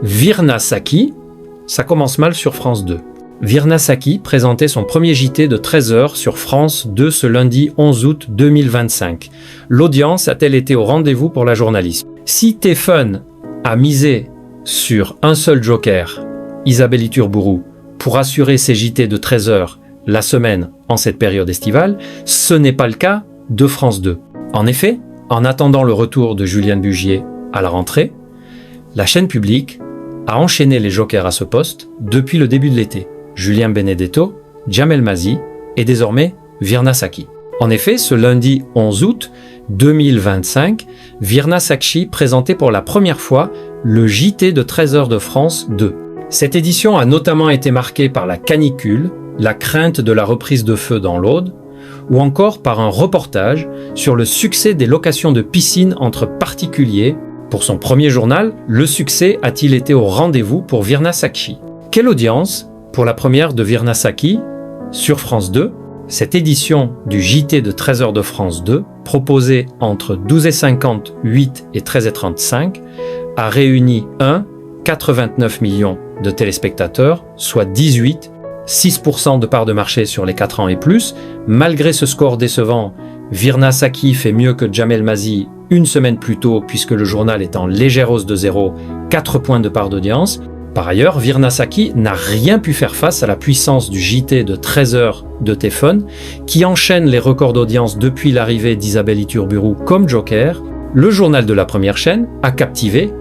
Virna Saki, ça commence mal sur France 2. Virna Saki présentait son premier JT de 13h sur France 2 ce lundi 11 août 2025. L'audience a-t-elle été au rendez-vous pour la journaliste? Si TF1 a misé sur un seul joker, Isabelle Iturburu, pour assurer ses JT de 13h la semaine en cette période estivale, ce n'est pas le cas de France 2. En effet, en attendant le retour de Juliane Bugier à la rentrée, la chaîne publique a enchaîné les jokers à ce poste depuis le début de l'été. Julien Benedetto, Jamel Mazy et désormais Virna Saki. En effet, ce lundi 11 août 2025, Virna Saki présentait pour la première fois le JT de 13h de France 2. Cette édition a notamment été marquée par la canicule, la crainte de la reprise de feu dans l'Aude, ou encore par un reportage sur le succès des locations de piscines entre particuliers. Pour son premier journal, le succès a-t-il été au rendez-vous pour Virna Saki? Quelle audience pour la première de Virna Saki sur France 2? Cette édition du JT de 13h de France 2, proposée entre 12h50, 8 et 13h35, a réuni 89 millions de téléspectateurs, soit 6% de part de marché sur les 4 ans et plus. Malgré ce score décevant, Virna Saki fait mieux que Jamel Mazy une semaine plus tôt, puisque le journal est en légère hausse de 4 points de part d'audience. Par ailleurs, Virna Saki n'a rien pu faire face à la puissance du JT de 13h de TF1, qui enchaîne les records d'audience depuis l'arrivée d'Isabelle Iturburu comme joker. Le journal de la première chaîne a captivé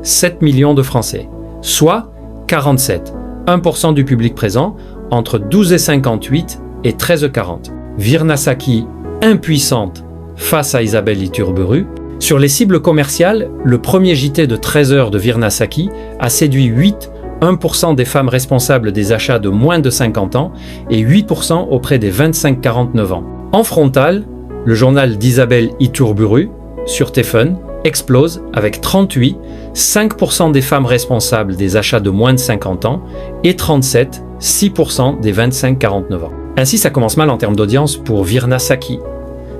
7 millions de Français, soit 1% du public présent entre 12h58 et 13h40. Virna Saki, impuissante face à Isabelle Iturburu. Sur les cibles commerciales, le premier JT de 13h de Virna Saki a séduit 1% des femmes responsables des achats de moins de 50 ans et 8% auprès des 25-49 ans. En frontal, le journal d'Isabelle Iturburu sur TF1 explose avec 5% des femmes responsables des achats de moins de 50 ans et 6% des 25-49 ans. Ainsi, ça commence mal en termes d'audience pour Virna Saki,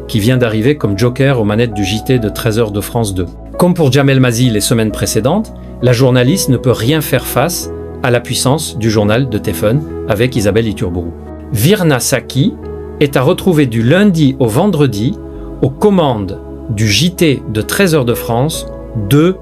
qui vient d'arriver comme joker aux manettes du JT de 13h de France 2. Comme pour Jamel Mazy les semaines précédentes, la journaliste ne peut rien faire face à la puissance du journal de TF1 avec Isabelle Iturburu. Virna Saki est à retrouver du lundi au vendredi aux commandes du JT de 13h de France 2